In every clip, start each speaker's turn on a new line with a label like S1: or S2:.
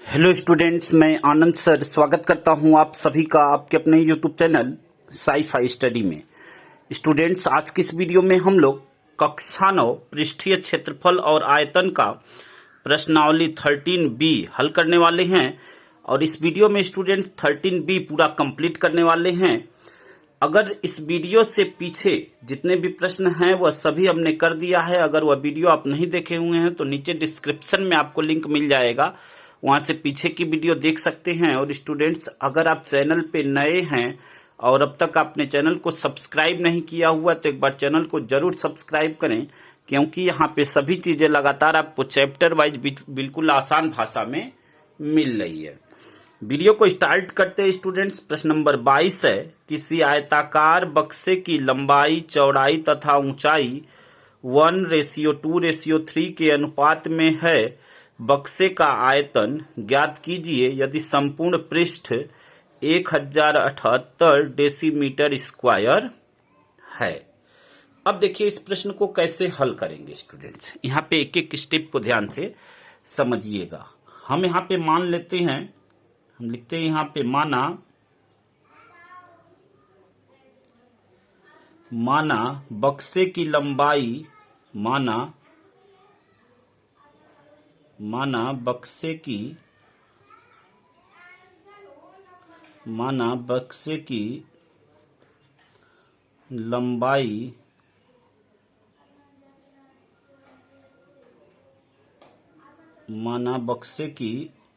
S1: Hello students, मैं आनंद sir स्वागत करता हूं आप सभी का आपके अपने यूट्यूब चैनल साई-फाई स्टडी में। स्टूडेंट्स, आज की इस वीडियो में हम लोग कक्षा 9 पृष्ठीय क्षेत्रफल और आयतन का प्रश्नावली 13B हल करने वाले हैं। और इस वीडियो में स्टूडेंट्स 13B पूरा कंप्लीट करने वाले हैं। अगर इस वीडियो से पीछे जितने भी प्रश्न हैं वह सभी हमने कर दिया है। अगर वह वीडियो आप नहीं देखे हुए हैं तो नीचे डिस्क्रिप्शन में आपको लिंक मिल जाएगा, वहां से पीछे की वीडियो देख सकते हैं। और स्टूडेंट्स, अगर आप चैनल पे नए हैं और अब तक आपने चैनल को सब्सक्राइब नहीं किया हुआ तो एक बार चैनल को जरूर सब्सक्राइब करें, क्योंकि यहाँ पे सभी चीजें लगातार आपको चैप्टर वाइज बिल्कुल आसान भाषा में मिल रही है। वीडियो को स्टार्ट करते हैं स्टूडेंट्स। प्रश्न नंबर 22 है, किसी आयताकार बक्से की लंबाई, चौड़ाई तथा ऊंचाई 1:2:3 के अनुपात में है। बक्से का आयतन ज्ञात कीजिए यदि संपूर्ण पृष्ठ 1078 डेसीमीटर स्क्वायर है। अब देखिए इस प्रश्न को कैसे हल करेंगे स्टूडेंट्स। यहाँ पे एक एक स्टेप को ध्यान से समझिएगा। हम यहाँ पे मान लेते हैं, हम लिखते हैं यहाँ पे माना बक्से की लंबाई, माना बक्से की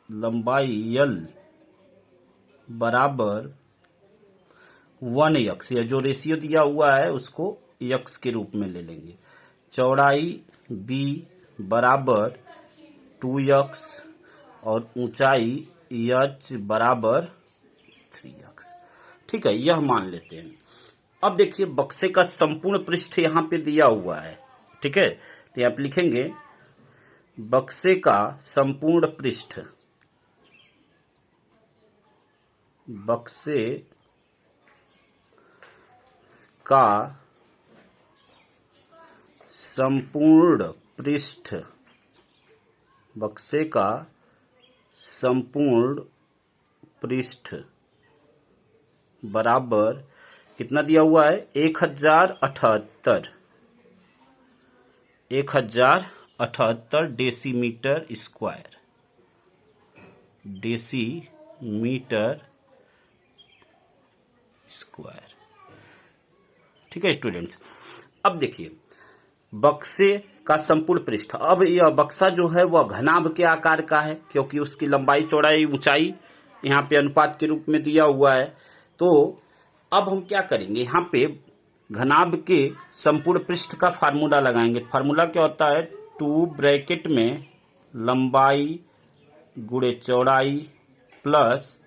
S1: लंबाई L बराबर 1x, या जो रेशियो दिया हुआ है उसको x के रूप में ले लेंगे। चौड़ाई B बराबर 2x और ऊंचाई h बराबर 3x। ठीक है, यह मान लेते हैं। अब देखिए बक्से का संपूर्ण पृष्ठ यहाँ पे दिया हुआ है। ठीक है, तो आप लिखेंगे बक्से का संपूर्ण पृष्ठ, बक्से का संपूर्ण पृष्ठ, बक्से का संपूर्ण पृष्ठ बराबर कितना दिया हुआ है, 1078 डेसीमीटर स्क्वायर, ठीक है स्टूडेंट्स। अब देखिए बक्से का संपूर्ण पृष्ठ, अब यह बक्सा जो है वह घनाभ के आकार का है, क्योंकि उसकी लंबाई, चौड़ाई, ऊंचाई यहाँ पे अनुपात के रूप में दिया हुआ है। तो अब हम क्या करेंगे, यहाँ पे घनाभ के संपूर्ण पृष्ठ का फार्मूला लगाएंगे। फार्मूला क्या होता है, 2 ब्रैकेट में लंबाई गुणे चौड़ाई प्लस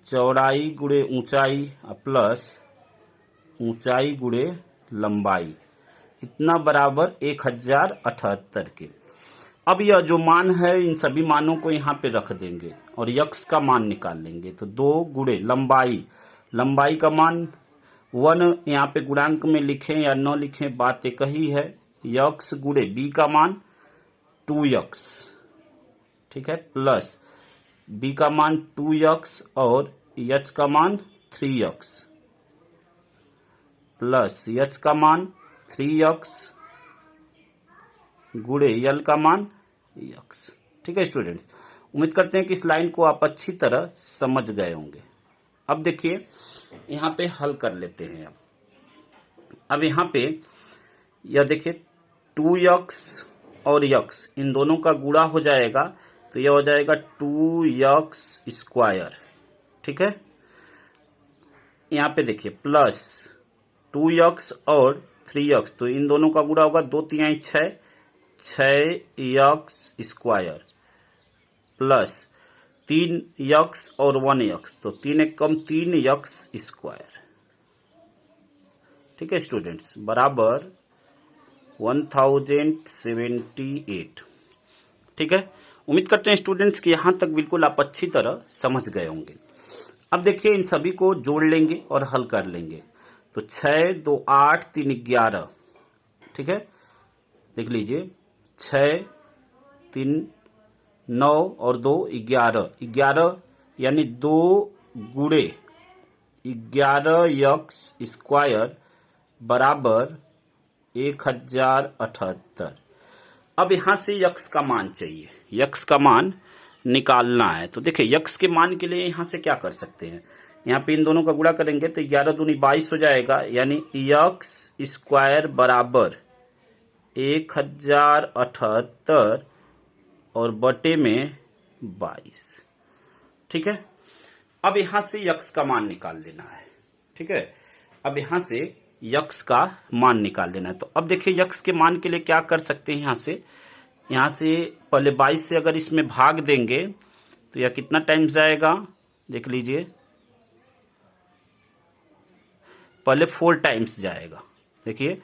S1: चौड़ाई गुणे ऊंचाई प्लस ऊंचाई गुणे लंबाई, इतना बराबर 1078 के। अब यह जो मान है इन सभी मानों को यहाँ पे रख देंगे और यक्स का मान निकाल लेंगे। तो 2 गुणे लंबाई का मान 1 यहाँ पे गुणांक में लिखें या न लिखें बात एक ही है। यक्स गुणे बी का मान 2x, ठीक है, प्लस बी का मान 2x और h का मान 3x, प्लस h का मान 3x गुणे यल का मान x। ठीक है स्टूडेंट्स, उम्मीद करते हैं कि इस लाइन को आप अच्छी तरह समझ गए होंगे। अब देखिए यहाँ पे हल कर लेते हैं। अब यहाँ पे यह देखिए 2x और x इन दोनों का गुणा हो जाएगा, तो यह हो जाएगा 2x स्क्वायर। ठीक है, यहाँ पे देखिए प्लस 2x और 3x, तो इन दोनों का गुणा होगा 2 3 6x स्क्वायर प्लस 3x और 1x, तो 3 एक कम 3x स्क्वायर। ठीक है स्टूडेंट्स, बराबर 1078। ठीक है, उम्मीद करते हैं स्टूडेंट्स कि यहां तक बिल्कुल आप अच्छी तरह समझ गए होंगे। अब देखिए इन सभी को जोड़ लेंगे और हल कर लेंगे। तो 6 2 8 3 11, ठीक है, देख लीजिए 6 3 9 और 2 11, 11 यानी 2 गुणे 11x² बराबर 1078। अब यहां से यक्स का मान चाहिए, यक्स का मान निकालना है। तो देखिए यक्स के मान के लिए यहां से क्या कर सकते हैं, यहाँ पे इन दोनों का गुणा करेंगे तो 11 दूनी 22 हो जाएगा, यानी x² बराबर 1078 और बटे में 22। ठीक है, अब यहां से यक्स का मान निकाल लेना है। ठीक है, अब यहां से यक्स का मान निकाल लेना है। तो अब देखिए यक्स के मान के लिए क्या कर सकते हैं, यहां से पहले 22 से अगर इसमें भाग देंगे तो यह कितना टाइम्स जाएगा, देख लीजिए, पहले 4 टाइम्स जाएगा। देखिए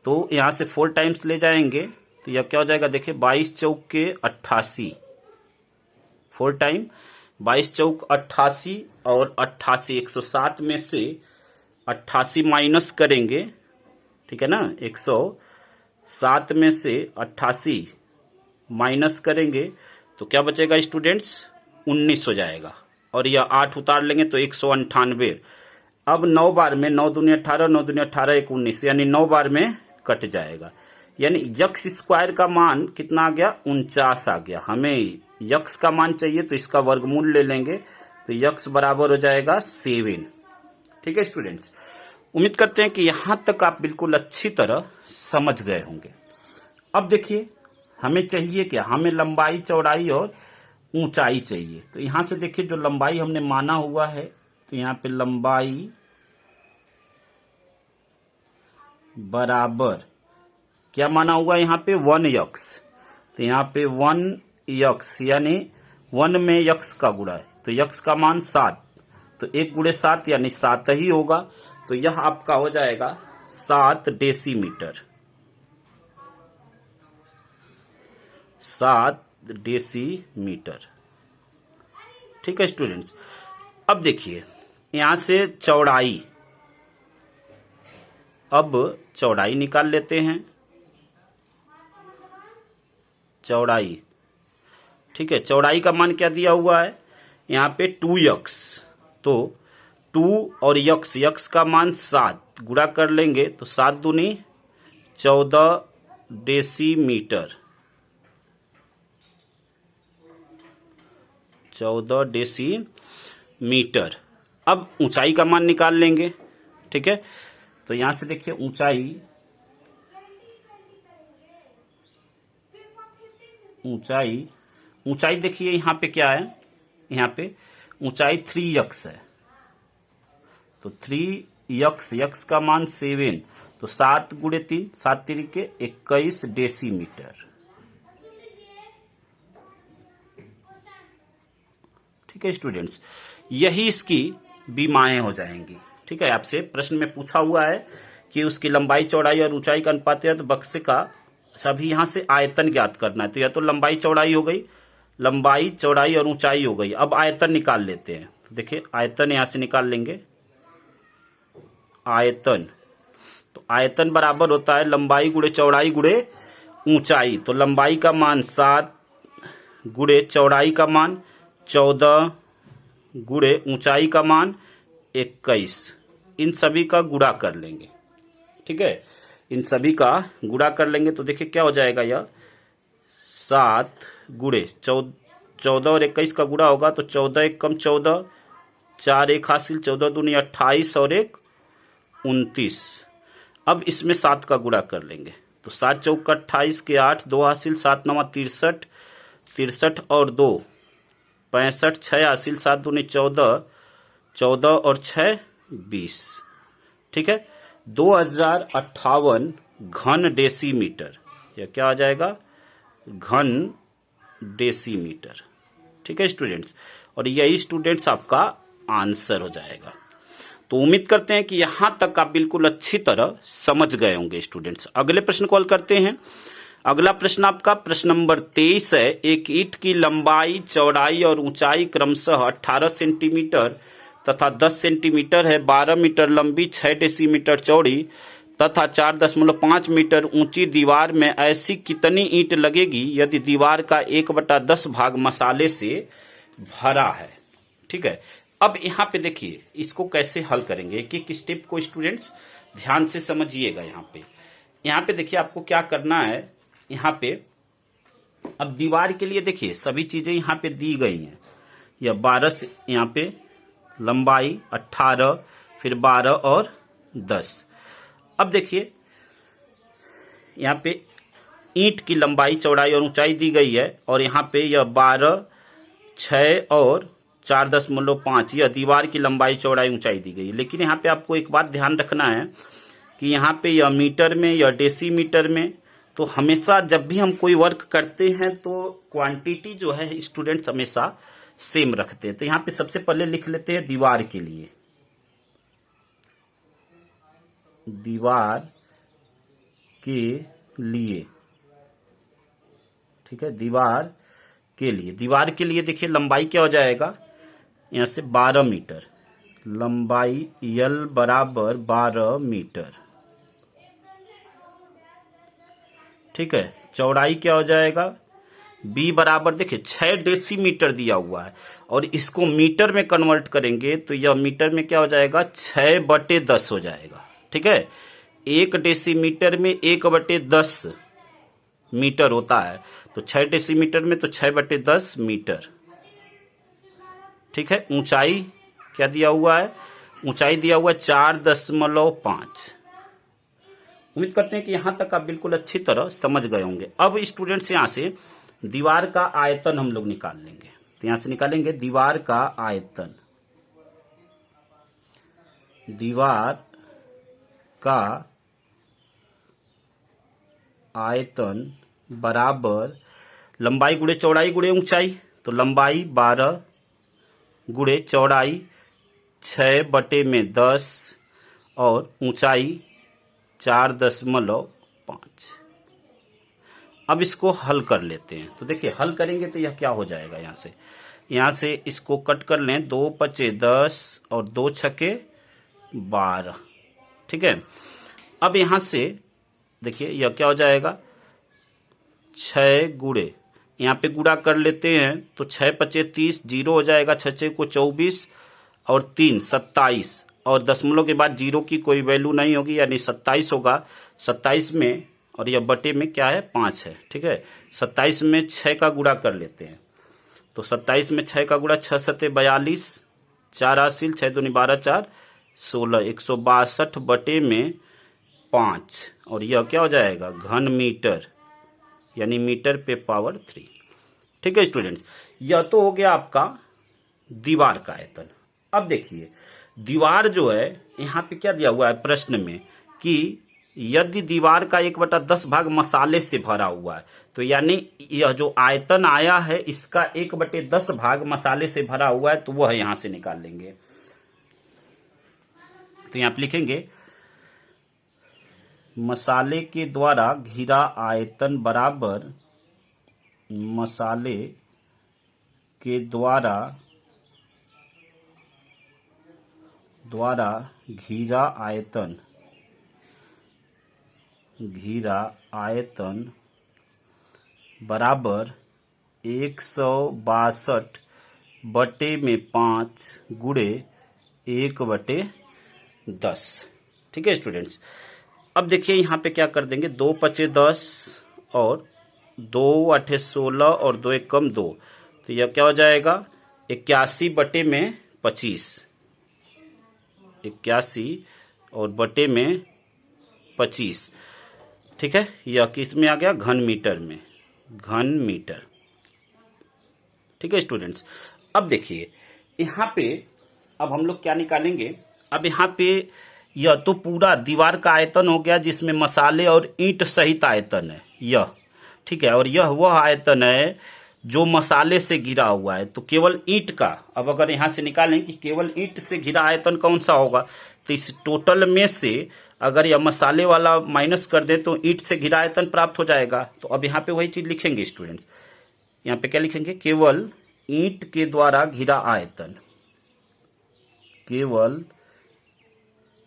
S1: तो यहां से 4 टाइम्स ले जाएंगे तो यह क्या हो जाएगा, देखिए 22 चौक के 88, 4 टाइम 22 चौक 88 और 88 107 में से 88 माइनस करेंगे, ठीक है ना, 107 में से 88 माइनस करेंगे तो क्या बचेगा स्टूडेंट्स, 19 हो जाएगा, और यह 8 उतार लेंगे तो 198। अब 9 बार में 9 दूनी 18, 9 दूनी 18 1 19, यानी 9 बार में कट जाएगा, यानी यक्स स्क्वायर का मान कितना आ गया, 49 आ गया। हमें यक्स का मान चाहिए तो इसका वर्गमूल ले लेंगे तो यक्स बराबर हो जाएगा 7। ठीक है स्टूडेंट्स, उम्मीद करते हैं कि यहां तक आप बिल्कुल अच्छी तरह समझ गए होंगे। अब देखिए हमें चाहिए क्या, हमें लंबाई चौड़ाई और ऊंचाई चाहिए। तो यहां से देखिए जो लंबाई हमने माना हुआ है, तो यहां पे लंबाई बराबर क्या माना हुआ है, यहां पे 1x, तो यहां पे 1x यानी 1 में x का गुणा है तो x का मान 7, तो 1 गुणे 7 यानी 7 ही होगा, तो यह आपका हो जाएगा 7 डेसीमीटर, 7 डेसीमीटर। ठीक है स्टूडेंट्स, अब देखिए यहां से चौड़ाई, अब चौड़ाई निकाल लेते हैं, चौड़ाई। ठीक है, चौड़ाई का मान क्या दिया हुआ है, यहाँ पे 2x, तो 2 और यक्स का मान 7 गुणा कर लेंगे तो 7 दूनी 14 डेसीमीटर, 14 डेसीमीटर। अब ऊंचाई का मान निकाल लेंगे। ठीक है, तो यहां से देखिए ऊंचाई, ऊंचाई देखिए यहां पे क्या है, यहां पे ऊंचाई 3x है, तो 3x का मान 7, तो 7 गुणे 3, 7 तिरिके 21 डेसीमीटर। ठीक है स्टूडेंट्स, यही इसकी बीमाएं हो जाएंगी। ठीक है, आपसे प्रश्न में पूछा हुआ है कि उसकी लंबाई चौड़ाई और ऊंचाई का अनुपात है, तो बक्से का सभी यहां से आयतन ज्ञात करना है। तो या तो लंबाई चौड़ाई हो गई, लंबाई चौड़ाई और ऊंचाई हो गई। अब आयतन निकाल लेते हैं। देखिए आयतन यहां से निकाल लेंगे, आयतन, तो आयतन बराबर होता है लंबाई गुणे चौड़ाई गुणे ऊंचाई। तो लंबाई का मान 7 गुणे चौड़ाई का मान 14 गुणे ऊंचाई का मान 21, इन सभी का गुणा कर लेंगे। ठीक है, इन सभी का गुणा कर लेंगे तो देखिए क्या हो जाएगा, यह 7 गुणे 14 और 21 का गुणा होगा तो 14 1 कम 14, 4 1 हासिल, 14 दूनी 28 और 1 29। अब इसमें 7 का गुणा कर लेंगे तो 7 चौक 28 के 8, 2 हासिल, 7 9 63, 63 और 2 65, 6 हासिल, 7 दूनी 14, 14 और 6 20। ठीक है, 2058 घन डेसीमीटर, यह क्या आ जाएगा, घन डेसीमीटर। ठीक है स्टूडेंट्स, और यही स्टूडेंट्स आपका आंसर हो जाएगा। तो उम्मीद करते हैं कि यहां तक आप बिल्कुल अच्छी तरह समझ गए होंगे स्टूडेंट्स। अगले प्रश्न को हल करते हैं। अगला प्रश्न आपका प्रश्न नंबर 23 है। एक ईंट की लंबाई चौड़ाई और ऊंचाई क्रमशः 18 सेंटीमीटर तथा 10 सेंटीमीटर है, 12 मीटर लंबी, 6 डेसीमीटर चौड़ी, तथा 4.5 मीटर ऊंची दीवार में ऐसी कितनी ईंट लगेगी यदि दीवार का 1/10 भाग मसाले से भरा है। ठीक है, अब यहाँ पे देखिए इसको कैसे हल करेंगे, एक एक स्टेप को स्टूडेंट्स ध्यान से समझिएगा। यहाँ पे देखिए आपको क्या करना है। यहाँ पे अब दीवार के लिए देखिए सभी चीजें यहाँ पे दी गई हैं। यह 12 से यहाँ पे लंबाई 18, फिर 12 और 10। अब देखिए यहाँ पे ईंट की लंबाई, चौड़ाई और ऊंचाई दी गई है, और यहाँ पे यह 12, 6 और 4.5 यह दीवार की लंबाई, चौड़ाई, ऊंचाई दी गई है। लेकिन यहाँ पे आपको एक बात ध्यान रखना है कि यहाँ पे यह मीटर में, यह डेसीमीटर में, तो हमेशा जब भी हम कोई वर्क करते हैं तो क्वांटिटी जो है स्टूडेंट्स हमेशा सेम रखते हैं। तो यहाँ पे सबसे पहले लिख लेते हैं दीवार के लिए, दीवार के लिए। ठीक है, दीवार के लिए, दीवार के लिए देखिए लंबाई क्या हो जाएगा, यहां से 12 मीटर, लंबाई यल बराबर 12 मीटर। ठीक है, चौड़ाई क्या हो जाएगा, बी बराबर देखिए 6 डेसीमीटर दिया हुआ है, और इसको मीटर में कन्वर्ट करेंगे तो यह मीटर में क्या हो जाएगा, 6/10 हो जाएगा। ठीक है, 1 डेसीमीटर में 1/10 मीटर होता है, तो 6 डेसीमीटर में तो 6/10 मीटर। ठीक है, ऊंचाई क्या दिया हुआ है, ऊंचाई दिया हुआ है 4.5। उम्मीद करते हैं कि यहां तक आप बिल्कुल अच्छी तरह समझ गए होंगे। अब स्टूडेंट्स यहां से दीवार का आयतन हम लोग निकाल लेंगे। तो यहां से निकालेंगे दीवार का आयतन, दीवार का आयतन बराबर लंबाई गुणे चौड़ाई गुणे ऊंचाई। तो लंबाई 12 गुणे चौड़ाई 6/10 और ऊंचाई 4.5। अब इसको हल कर लेते हैं। तो देखिए हल करेंगे तो यह क्या हो जाएगा, यहां से इसको कट कर लें, 2 × 10 और 2 × 12। ठीक है, अब यहां से देखिए यह क्या हो जाएगा, 6 गुणे, यहाँ पे गुणा कर लेते हैं तो 6 × 5 = 30, 0 हो जाएगा, 6 × 6 = 24 और 3 = 27, और दशमलव के बाद 0 की कोई वैल्यू नहीं होगी, यानी 27 होगा। 27 में, और यह बटे में क्या है, 5 है। ठीक है, 27 में 6 का गुणा कर लेते हैं, तो 27 में 6 का गुणा, 6 × 7 = 42, 4 हासिल, 6 × 2 = 12, 4 = 16, 162 बटे में 5, और यह क्या हो जाएगा, घन मीटर, यानी मीटर पे पावर 3। ठीक है स्टूडेंट्स, यह तो हो गया आपका दीवार का आयतन। अब देखिए दीवार जो है यहाँ पे क्या दिया हुआ है प्रश्न में कि यदि दीवार का 1/10 भाग मसाले से भरा हुआ है, तो यानी यह जो आयतन आया है इसका 1/10 भाग मसाले से भरा हुआ है, तो वह यहां से निकाल लेंगे। तो यहां पे लिखेंगे मसाले के द्वारा घिरा आयतन बराबर मसाले के द्वारा घिरा आयतन बराबर 162 बटे में 5 गुणे 1/10। ठीक है स्टूडेंट्स, अब देखिए यहाँ पे क्या कर देंगे, 2 × 5 = 10 और 2 × 8 = 16 और 2 × 1 = 2, तो यह क्या हो जाएगा, 81 बटे में 25, 81 और बटे में 25। ठीक है, यह किस में आ गया, घन मीटर में, घन मीटर। ठीक है स्टूडेंट्स, अब देखिए यहाँ पे अब हम लोग क्या निकालेंगे, अब यहाँ पे यह तो पूरा दीवार का आयतन हो गया जिसमें मसाले और ईंट सहित आयतन है यह। ठीक है, और यह वह आयतन है जो मसाले से घिरा हुआ है, तो केवल ईंट का, अब अगर यहां से निकालें कि केवल ईंट से घिरा आयतन कौन सा होगा, तो इस टोटल में से अगर यह मसाले वाला माइनस कर दें तो ईंट से घिरा आयतन प्राप्त हो जाएगा। तो अब यहाँ पे वही चीज लिखेंगे स्टूडेंट्स, यहाँ पे क्या लिखेंगे, केवल ईंट के द्वारा घिरा आयतन, केवल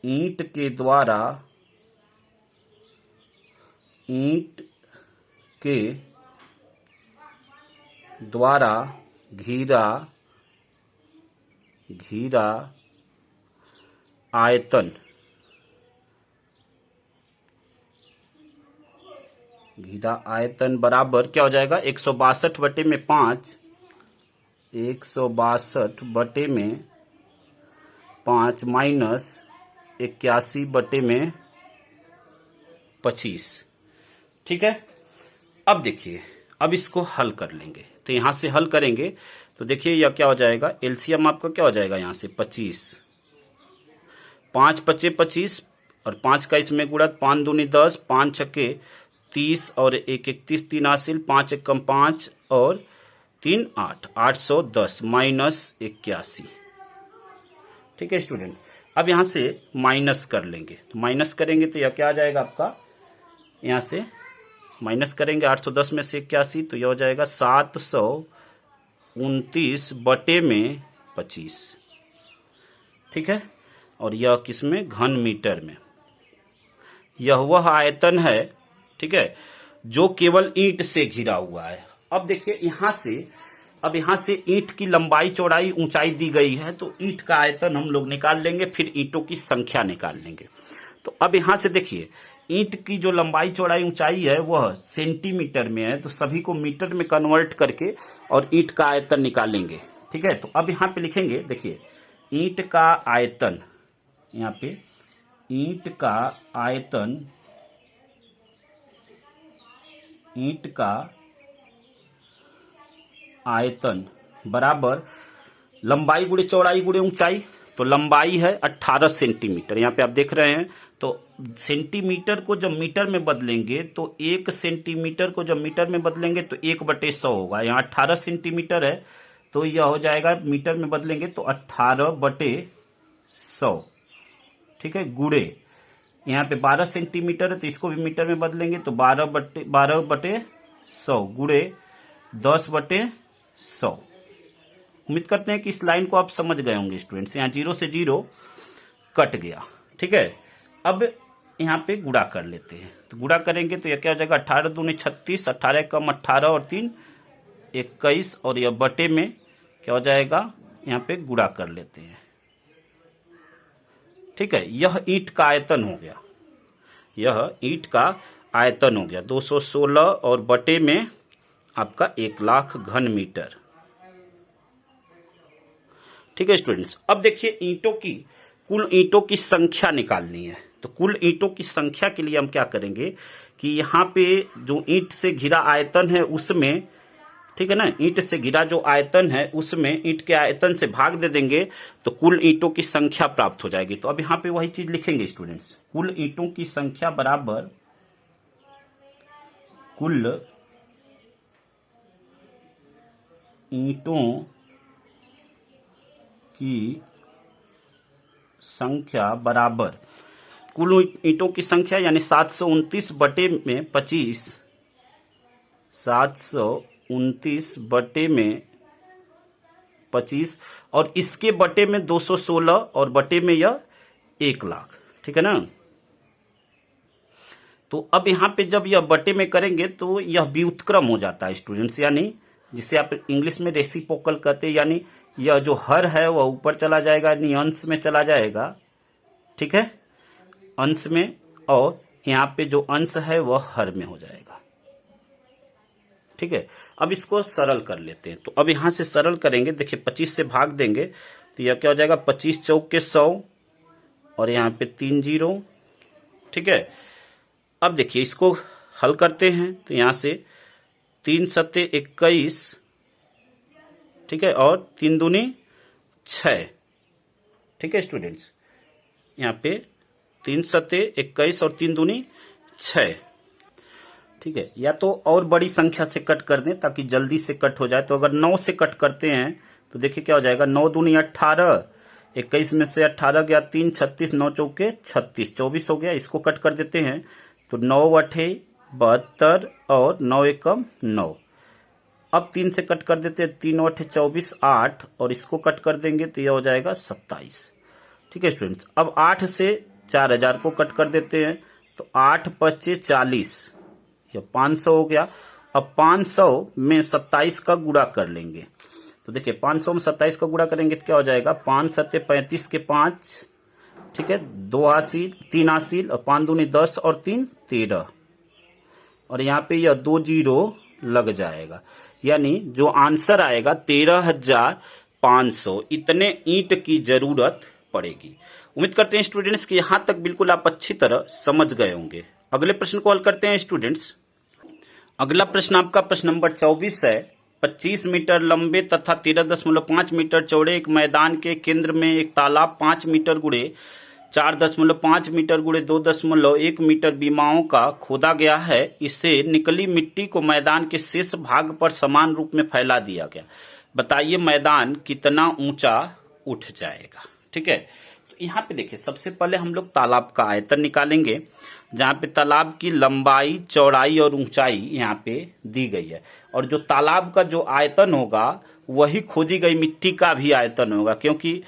S1: ईंट के द्वारा ईंट के द्वारा घिरा आयतन बराबर क्या हो जाएगा, 162 बटे में 5, 162 बटे में 5 माइनस 81 बटे में 25। ठीक है। अब देखिए, अब इसको हल कर लेंगे, तो यहां से हल करेंगे तो देखिए यह क्या हो जाएगा, एलसीएम आपका क्या हो जाएगा, यहां से 25, 5 पचे 25 और 5 का इसमें गुणा, 5 दूनी 10, 5 छक्के 30 और 1 31, 3 हासिल, 5 एकम 5 और 3 8, 810 माइनस 81। ठीक है स्टूडेंट, अब यहां से माइनस कर लेंगे, तो माइनस करेंगे तो यह क्या आ जाएगा आपका, यहां से माइनस करेंगे 810 में से 81, तो यह हो जाएगा 729 बटे में 25। ठीक है, और यह किसमें, घन मीटर में। यह वह आयतन है, ठीक है, जो केवल ईंट से घिरा हुआ है। अब देखिए यहां से ईंट की लंबाई चौड़ाई ऊंचाई दी गई है, तो ईंट का आयतन हम लोग निकाल लेंगे, फिर ईंटों की संख्या निकाल लेंगे। तो अब यहां से देखिए ईंट की जो लंबाई चौड़ाई ऊंचाई है वह सेंटीमीटर में है, तो सभी को मीटर में कन्वर्ट करके और ईंट का आयतन निकालेंगे। ठीक है, तो अब यहां पे लिखेंगे, देखिए ईंट का आयतन, यहां पे ईंट का आयतन बराबर लंबाई गुणे चौड़ाई गुणे ऊंचाई। तो लंबाई है 18 सेंटीमीटर, यहाँ पे आप देख रहे हैं। तो सेंटीमीटर को जब मीटर में बदलेंगे तो 1 सेंटीमीटर को जब मीटर में बदलेंगे तो 1/100 होगा। यहाँ 18 सेंटीमीटर है, तो यह हो जाएगा मीटर में बदलेंगे तो 18/100। ठीक है, गुणे यहाँ पे 12 सेंटीमीटर है, तो इसको भी मीटर में बदलेंगे तो 12/100 गुणे 10/100। उम्मीद करते हैं कि इस लाइन को आप समझ गए होंगे स्टूडेंट्स। यहाँ 0 से 0 कट गया। ठीक है, अब यहाँ पे गुणा कर लेते हैं, तो गुणा करेंगे तो यह क्या हो जाएगा, 18 दूनी 36, 18 कम 18 और 3 21, और यह बटे में क्या हो जाएगा, यहाँ पे गुणा कर लेते हैं। ठीक है, यह ईंट का आयतन हो गया, 216 और बटे में आपका 1,00,000 घन मीटर। ठीक है स्टूडेंट्स, अब देखिए कुल ईंटों की संख्या निकालनी है। तो कुल ईंटों की संख्या के लिए हम क्या करेंगे कि यहाँ पे जो ईंट से घिरा आयतन है उसमें, ठीक है ना, ईंट से घिरा जो आयतन है उसमें ईंट के आयतन से भाग दे देंगे तो कुल ईंटों की संख्या प्राप्त हो जाएगी। तो अब यहाँ पे वही चीज लिखेंगे स्टूडेंट्स, कुल ईंटों की संख्या बराबर कुल ईंटों की संख्या बराबर कुल ईंटों की संख्या यानी 729 बटे में 25, 729 बटे में 25 और इसके बटे में 216 और बटे में यह 1,00,000। ठीक है ना। तो अब यहां पे जब यह बटे में करेंगे तो यह व्युत्क्रम हो जाता है स्टूडेंट्स, यानी जिसे आप इंग्लिश में रेसिप्रोकल कहते हैं, यानी यह जो हर है वह ऊपर चला जाएगा, यानी अंश में चला जाएगा। ठीक है, अंश में, और यहाँ पे जो अंश है वह हर में हो जाएगा। ठीक है, अब इसको सरल कर लेते हैं। तो अब यहां से सरल करेंगे, देखिए 25 से भाग देंगे तो यह क्या हो जाएगा, 25 चौक के 100 और यहाँ पे 3 0। ठीक है, अब देखिए इसको हल करते हैं तो यहां से 3 सत्ते 21, ठीक है, और 3 दूनी 6। ठीक है स्टूडेंट्स, यहाँ पे 3 सत्ते 21 और 3 दूनी 6। ठीक है, या तो और बड़ी संख्या से कट कर दें ताकि जल्दी से कट हो जाए। तो अगर 9 से कट करते हैं तो देखिए क्या हो जाएगा, 9 दूनी 18, 21 में से 18 गया 3, 36, 9 चौके 36, 24 हो गया। इसको कट कर देते हैं तो 9 अठे 72 और 9 एकम 9। अब 3 से कट कर देते हैं, 3 अठे 24, 8 और इसको कट कर देंगे तो यह हो जाएगा 27। ठीक है स्टूडेंट्स, अब 8 से 4000 को कट कर देते हैं तो 8 पच्चे 40, यह 500 हो गया। अब 500 में 27 का गुणा कर लेंगे, तो देखिए 500 में 27 का गुणा करेंगे तो क्या हो जाएगा, 5 सत्ते 35 के 5, ठीक है, 2 हासिल 3 हासिल और 5 दूनी 10 और 3 13, और यहाँ पे यह 2 जीरो लग जाएगा, यानी जो आंसर आएगा 13,500 इतने ईंट की जरूरत पड़ेगी। उम्मीद करते हैं स्टूडेंट्स कि यहां तक बिल्कुल आप अच्छी तरह समझ गए होंगे। अगले प्रश्न को हल करते हैं स्टूडेंट्स। अगला प्रश्न आपका प्रश्न नंबर 24 है। 25 मीटर लंबे तथा 13.5 मीटर चौड़े एक मैदान के केंद्र में एक तालाब 5 मीटर गुड़े 4.5 मीटर गुड़े 2.1 मीटर बीमाओं का खोदा गया है। इससे निकली मिट्टी को मैदान के शेष भाग पर समान रूप में फैला दिया गया। बताइए मैदान कितना ऊंचा उठ जाएगा। ठीक है, तो यहाँ पे देखिए सबसे पहले हम लोग तालाब का आयतन निकालेंगे, जहाँ पे तालाब की लंबाई चौड़ाई और ऊंचाई यहाँ पे दी गई है, और जो तालाब का जो आयतन होगा वही खोदी गई मिट्टी का भी आयतन होगा, क्योंकि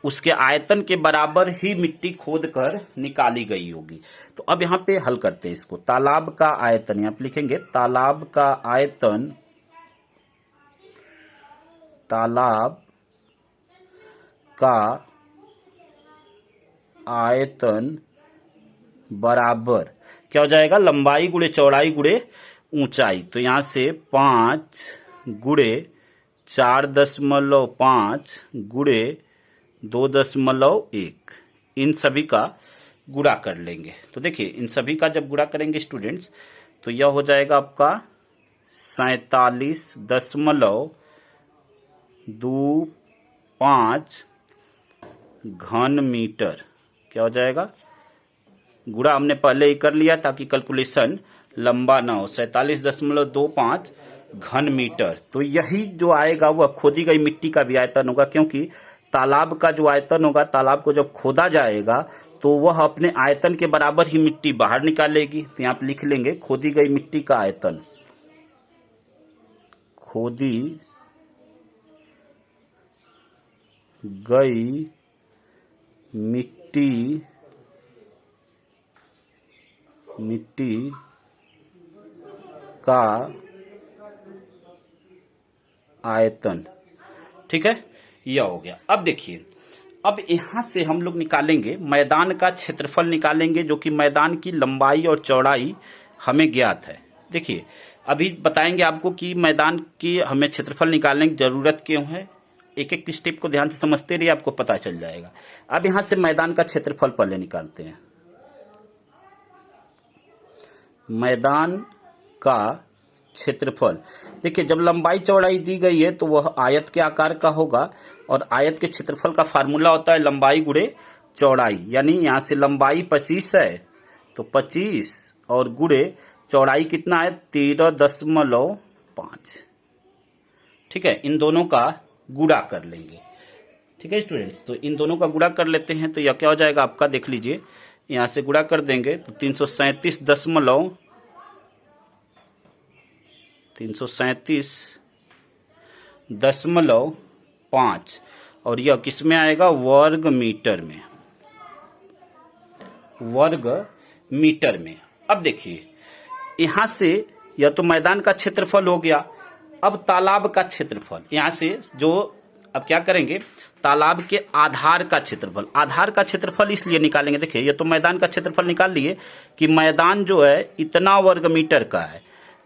S1: उसके आयतन के बराबर ही मिट्टी खोद कर निकाली गई होगी। तो अब यहाँ पे हल करते हैं इसको। तालाब का आयतन यहाँ पे लिखेंगे, तालाब का आयतन, तालाब का आयतन बराबर क्या हो जाएगा, लंबाई गुणे चौड़ाई गुणे ऊंचाई। तो यहां से 5 गुणे 4.5 गुणे 2.1 इन सभी का गुणा कर लेंगे। तो देखिए इन सभी का जब गुणा करेंगे स्टूडेंट्स तो यह हो जाएगा आपका 47.25 घन मीटर। क्या हो जाएगा, गुणा हमने पहले ही कर लिया ताकि कैलकुलेशन लंबा ना हो। 47.25 घन मीटर। तो यही जो आएगा वह खोदी गई मिट्टी का भी आयतन होगा, क्योंकि तालाब का जो आयतन होगा, तालाब को जब खोदा जाएगा तो वह अपने आयतन के बराबर ही मिट्टी बाहर निकालेगी। तो यहाँ पे लिख लेंगे खोदी गई मिट्टी का आयतन, खोदी गई मिट्टी का आयतन। ठीक है, यह हो गया। अब देखिए, अब यहां से हम लोग निकालेंगे मैदान का क्षेत्रफल निकालेंगे, जो कि मैदान की लंबाई और चौड़ाई हमें ज्ञात है। देखिए अभी बताएंगे आपको कि मैदान की हमें क्षेत्रफल निकालने की जरूरत क्यों है। एक एक स्टेप को ध्यान से समझते रहिए, आपको पता चल जाएगा। अब यहां से मैदान का क्षेत्रफल पहले निकालते हैं। मैदान का क्षेत्रफल, देखिए जब लंबाई चौड़ाई दी गई है तो वह आयत के आकार का होगा, और आयत के क्षेत्रफल का फार्मूला होता है लंबाई गुणे चौड़ाई। यानी यहां से लंबाई 25 है तो 25 और गुणे चौड़ाई कितना है 13.5। ठीक है, इन दोनों का गुणा कर लेंगे। ठीक है स्टूडेंट, तो इन दोनों का गुणा कर लेते हैं। तो यह क्या हो जाएगा आपका, देख लीजिए यहां से गुणा कर देंगे तो 337.5 और यह किस में आएगा, वर्ग मीटर में, वर्ग मीटर में। अब देखिए यहां से यह तो मैदान का क्षेत्रफल हो गया। अब तालाब का क्षेत्रफल, यहां से जो अब क्या करेंगे, तालाब के आधार का क्षेत्रफल, आधार का क्षेत्रफल इसलिए निकालेंगे। देखिए ये तो मैदान का क्षेत्रफल निकाल लिए कि मैदान जो है इतना वर्ग मीटर का है।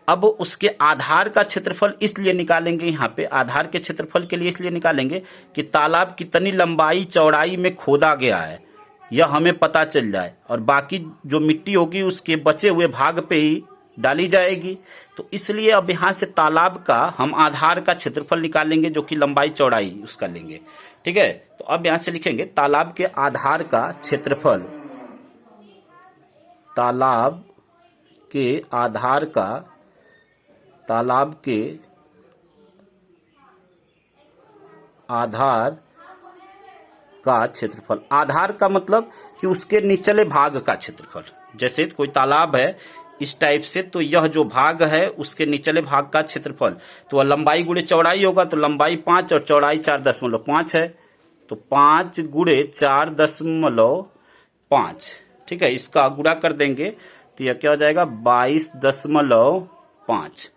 S1: अब उसके आधार का क्षेत्रफल इसलिए निकालेंगे, यहाँ पे आधार के क्षेत्रफल के लिए इसलिए निकालेंगे कि तालाब कितनी लंबाई चौड़ाई में खोदा गया है यह हमें पता चल जाए, और बाकी जो मिट्टी होगी उसके बचे हुए भाग पे ही डाली जाएगी। तो इसलिए अब यहां से तालाब का हम आधार का क्षेत्रफल निकालेंगे, जो कि लंबाई चौड़ाई उसका लेंगे। ठीक है, तो अब यहां से लिखेंगे तालाब के आधार का क्षेत्रफल, तालाब के आधार का, तालाब के आधार का क्षेत्रफल। आधार का मतलब कि उसके निचले भाग का क्षेत्रफल। जैसे कोई तालाब है इस टाइप से, तो यह जो भाग है उसके निचले भाग का क्षेत्रफल, तो वह लंबाई गुणे चौड़ाई होगा। तो लंबाई 5 और चौड़ाई 4.5 है, तो 5 गुणे 4.5। ठीक है, इसका गुणा कर देंगे तो यह क्या हो जाएगा 22.5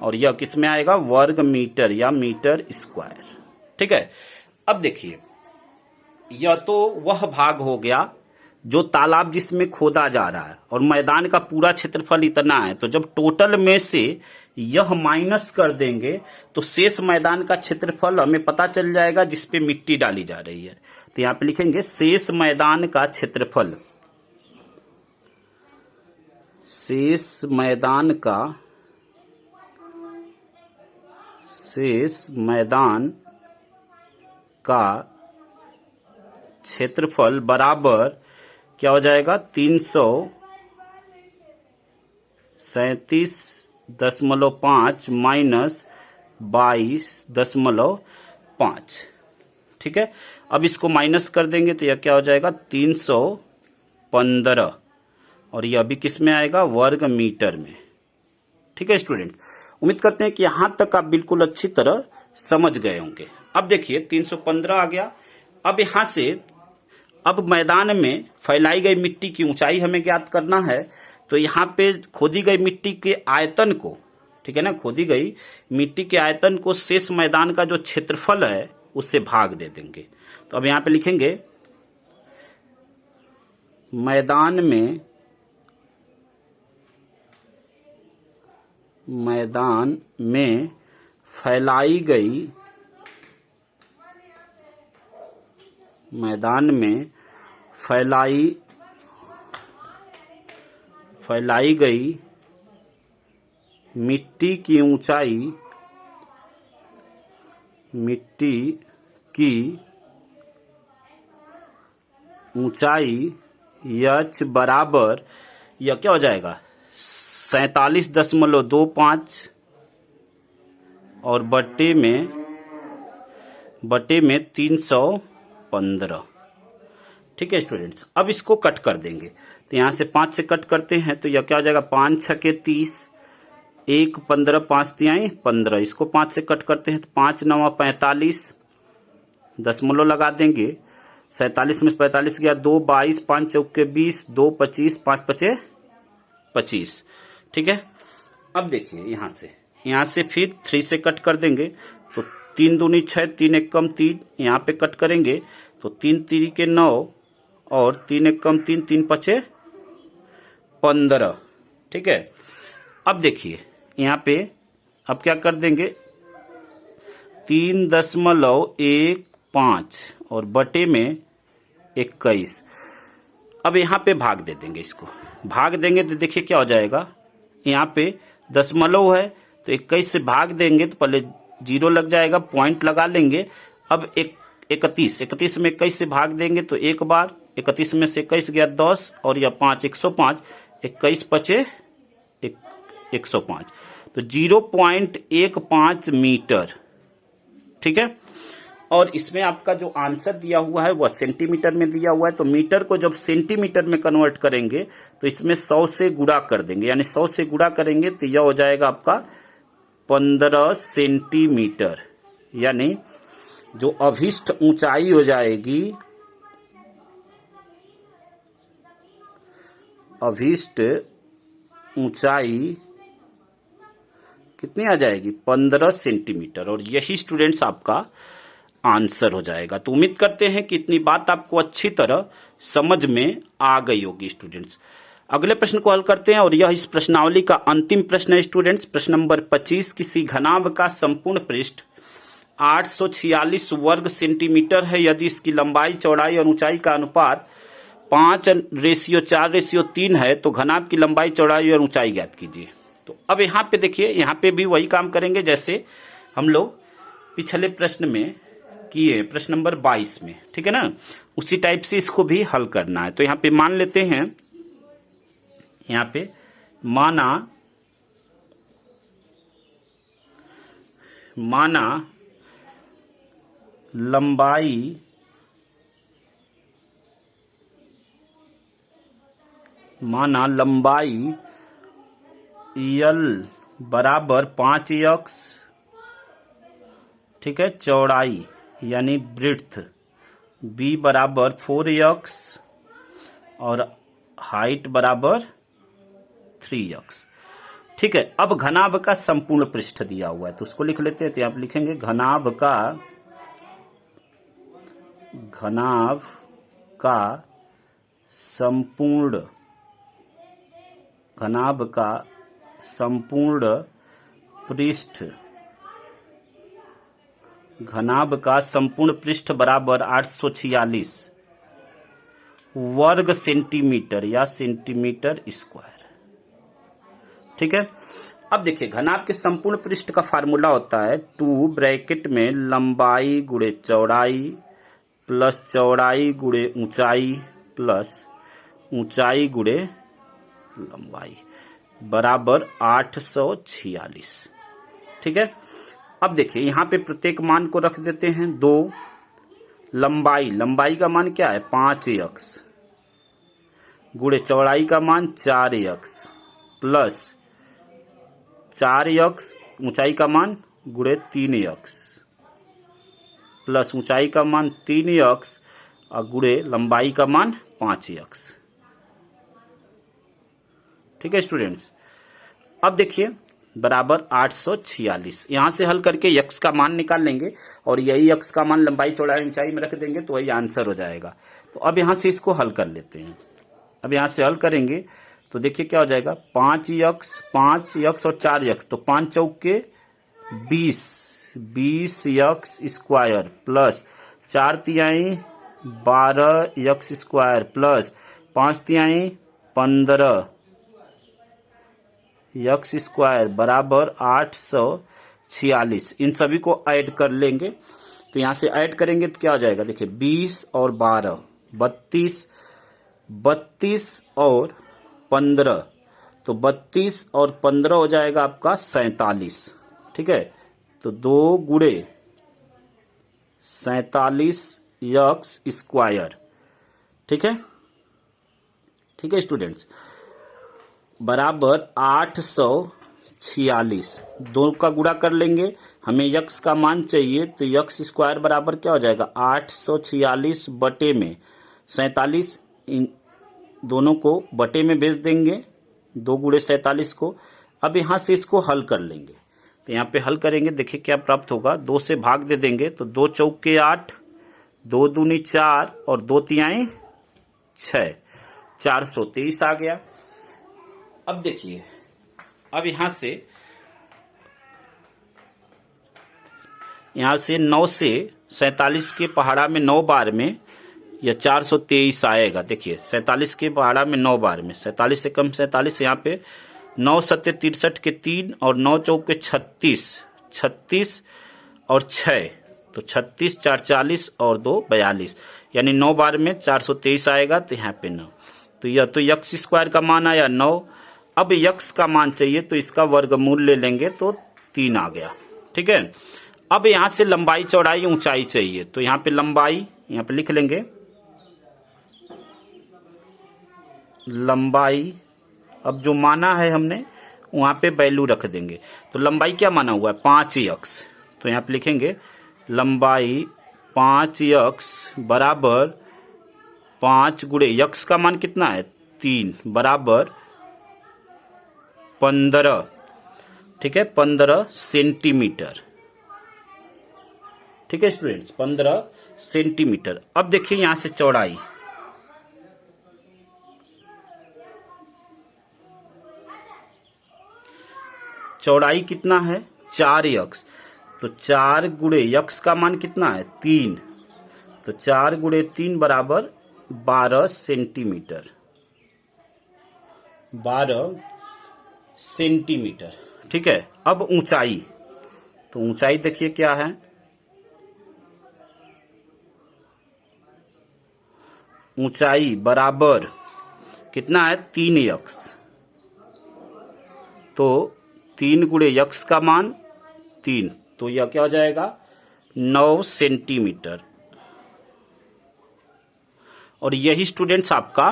S1: और यह किस में आएगा वर्ग मीटर या मीटर स्क्वायर। ठीक है, अब देखिए यह तो वह भाग हो गया जो तालाब जिसमें खोदा जा रहा है और मैदान का पूरा क्षेत्रफल इतना है। तो जब टोटल में से यह माइनस कर देंगे तो शेष मैदान का क्षेत्रफल हमें पता चल जाएगा जिस पे मिट्टी डाली जा रही है। तो यहां पे लिखेंगे शेष मैदान का क्षेत्रफल, शेष मैदान का क्षेत्रफल बराबर क्या हो जाएगा 337.5 माइनस 22.5। ठीक है, अब इसको माइनस कर देंगे तो यह क्या हो जाएगा 315 और यह भी किस में आएगा वर्ग मीटर में। ठीक है स्टूडेंट, उम्मीद करते हैं कि यहां तक आप बिल्कुल अच्छी तरह समझ गए होंगे। अब देखिए 315 आ गया। अब यहां से अब मैदान में फैलाई गई मिट्टी की ऊंचाई हमें ज्ञात करना है। तो यहाँ पे खोदी गई मिट्टी के आयतन को, ठीक है ना, खोदी गई मिट्टी के आयतन को शेष मैदान का जो क्षेत्रफल है उससे भाग दे देंगे। तो अब यहाँ पे लिखेंगे मैदान में फैलाई गई मिट्टी की ऊंचाई h बराबर यह क्या हो जाएगा 47.25 और बटे में 315। ठीक है स्टूडेंट्स, अब इसको कट कर देंगे। तो यहां से 5 से कट करते हैं तो यह क्या हो जाएगा 5 छके 30, 1 15, 5 तिहाई 15। इसको 5 से कट करते हैं तो 5 9 45, दशमलव लगा देंगे। 47 में 45 गया 2 22, 5 चौके 20, 2 25, 5 पचे 25। ठीक है, अब देखिए यहां से फिर 3 से कट कर देंगे तो 3 दूनी 6, 3 एक कम 3, यहाँ पे कट करेंगे तो 3 3 के 9 और 3 एक कम 3, 3 पचे 15। ठीक है, अब देखिए यहाँ पे अब क्या कर देंगे 3.15 और बटे में 21। अब यहाँ पे भाग दे देंगे, इसको भाग देंगे तो देखिए क्या हो जाएगा, यहाँ पे दशमलव है तो 21 से भाग देंगे तो पहले 0 लग जाएगा, पॉइंट लगा लेंगे। अब 31 में 21 से भाग देंगे तो एक बार, 31 में से 21 गया 10 और यह 5 105, 21 पचे 105 तो 0.15 मीटर। ठीक है, और इसमें आपका जो आंसर दिया हुआ है वह सेंटीमीटर में दिया हुआ है। तो मीटर को जब सेंटीमीटर में कन्वर्ट करेंगे तो इसमें 100 से गुणा कर देंगे, यानी 100 से गुणा करेंगे तो यह हो जाएगा आपका 15 सेंटीमीटर, यानी जो अभिष्ट ऊंचाई हो जाएगी, अभिष्ट ऊंचाई कितनी आ जाएगी 15 सेंटीमीटर। और यही स्टूडेंट्स आपका आंसर हो जाएगा। तो उम्मीद करते हैं कि इतनी बात आपको अच्छी तरह समझ में आ गई होगी स्टूडेंट्स। अगले प्रश्न को हल करते हैं और यह इस प्रश्नावली का अंतिम प्रश्न है स्टूडेंट्स। प्रश्न नंबर 25, किसी घनाभ का संपूर्ण पृष्ठ 846 वर्ग सेंटीमीटर है यदि इसकी लंबाई चौड़ाई और ऊंचाई का अनुपात 5:4:3 है तो घनाभ की लंबाई चौड़ाई और ऊंचाई ज्ञात कीजिए। तो अब यहाँ पे देखिए, यहाँ पे भी वही काम करेंगे जैसे हम लोग पिछले प्रश्न में किए, प्रश्न नंबर 22 में। ठीक है ना, उसी टाइप से इसको भी हल करना है। तो यहाँ पे मान लेते हैं, यहाँ पे माना लंबाई यल बराबर 5x, ठीक है, चौड़ाई यानी ब्रेड्थ b बराबर 4x और हाइट बराबर
S2: 3x। ठीक है, अब घनाभ का संपूर्ण पृष्ठ दिया हुआ है तो उसको लिख लेते हैं। तो आप लिखेंगे घनाभ का संपूर्ण पृष्ठ बराबर 846 वर्ग सेंटीमीटर या सेंटीमीटर स्क्वायर। ठीक है, अब देखिए घनाभ के संपूर्ण पृष्ठ का फार्मूला होता है 2 ब्रैकेट में लंबाई गुणे चौड़ाई प्लस चौड़ाई गुणे ऊंचाई प्लस ऊंचाई गुणे लंबाई बराबर 846। ठीक है, अब देखिए यहां पे प्रत्येक मान को रख देते हैं 2। लंबाई का मान क्या है 5x गुणे चौड़ाई का मान 4x प्लस 4x ऊंचाई का मान गुणे 3x प्लस ऊंचाई का मान 3x और गुणे लंबाई का मान 5x। ठीक है स्टूडेंट्स, अब देखिए बराबर 846। यहां से हल करके x का मान निकाल लेंगे और यही x का मान लंबाई चौड़ाई ऊंचाई में रख देंगे तो वही आंसर हो जाएगा। तो अब यहां से इसको हल कर लेते हैं। अब यहां से हल करेंगे तो देखिए क्या हो जाएगा 5x और 4x तो 5 चौके 20x स्क्वायर प्लस 4 तिहाई 12x स्क्वायर प्लस 5 तिहाई 15x स्क्वायर बराबर 846। इन सभी को ऐड कर लेंगे तो यहां से ऐड करेंगे तो क्या हो जाएगा देखिए 20 और 12 32 और 15 तो 32 और 15 हो जाएगा आपका 47। ठीक है, तो 2 गुणे 47x स्क्वायर। ठीक है स्टूडेंट्स, बराबर 846। 2 का गुणा कर लेंगे, हमें x का मान चाहिए तो x स्क्वायर बराबर क्या हो जाएगा 846 बटे में 47। इन दोनों को बटे में भेज देंगे 2 गुणे 47 को। अब यहां से इसको हल कर लेंगे तो यहां पे हल करेंगे देखिए क्या प्राप्त होगा 2 से भाग दे देंगे तो 2 चौके 8 2 दूनी 4 और 2 तिहाई 6 423 आ गया। अब देखिए अब यहां से 9 से 47 के पहाड़ा में 9 बार में यह 423 आएगा। देखिए 47 के पहाड़ा में 9 बार में 47 से कम 47 यहाँ पे 9 सत्ते 63 के 3 और 9 चौके 36 और 6 तो 36 4 40 और 2 42 यानी 9 बार में 423 आएगा। तो यहाँ पे 9 तो यह तो x स्क्वायर का मान आया 9। अब x का मान चाहिए तो इसका वर्गमूल ले लेंगे तो 3 आ गया। ठीक है, अब यहां से लंबाई चौड़ाई ऊंचाई चाहिए तो यहाँ पे लंबाई यहाँ पे लिख लेंगे लंबाई। अब जो माना है हमने वहां पे वैल्यू रख देंगे तो लंबाई क्या माना हुआ है 5x तो यहाँ पे लिखेंगे लंबाई 5x बराबर 5 गुणे x का मान कितना है 3 बराबर 15। ठीक है, 15 सेंटीमीटर। ठीक है स्टूडेंट्स, 15 सेंटीमीटर। अब देखिए यहां से चौड़ाई कितना है 4x तो 4 गुणे x का मान कितना है 3 तो 4 गुणे 3 बराबर 12 सेंटीमीटर। 12 सेंटीमीटर। ठीक है, अब ऊंचाई तो ऊंचाई देखिए क्या है ऊंचाई बराबर कितना है 3x तो 3 गुणे x का मान 3 तो यह क्या हो जाएगा 9 सेंटीमीटर। और यही स्टूडेंट्स आपका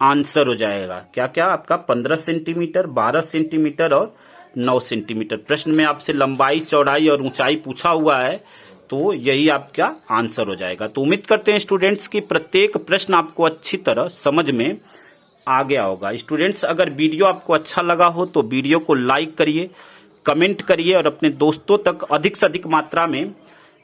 S2: आंसर हो जाएगा। क्या क्या आपका 15 सेंटीमीटर 12 सेंटीमीटर और 9 सेंटीमीटर। प्रश्न में आपसे लंबाई चौड़ाई और ऊंचाई पूछा हुआ है तो यही आपका आंसर हो जाएगा। तो उम्मीद करते हैं स्टूडेंट्स कि प्रत्येक प्रश्न आपको अच्छी तरह समझ में आ गया होगा। स्टूडेंट्स, अगर वीडियो आपको अच्छा लगा हो तो वीडियो को लाइक करिए, कमेंट करिए और अपने दोस्तों तक अधिक से अधिक मात्रा में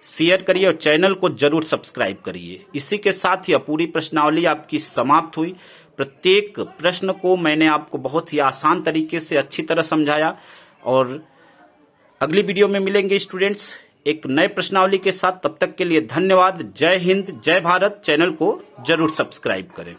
S2: शेयर करिए और चैनल को जरूर सब्सक्राइब करिए। इसी के साथ यह पूरी प्रश्नावली आपकी समाप्त हुई। प्रत्येक प्रश्न को मैंने आपको बहुत ही आसान तरीके से अच्छी तरह समझाया और अगली वीडियो में मिलेंगे स्टूडेंट्स एक नए प्रश्नावली के साथ। तब तक के लिए धन्यवाद। जय हिंद, जय भारत। चैनल को जरूर सब्सक्राइब करें।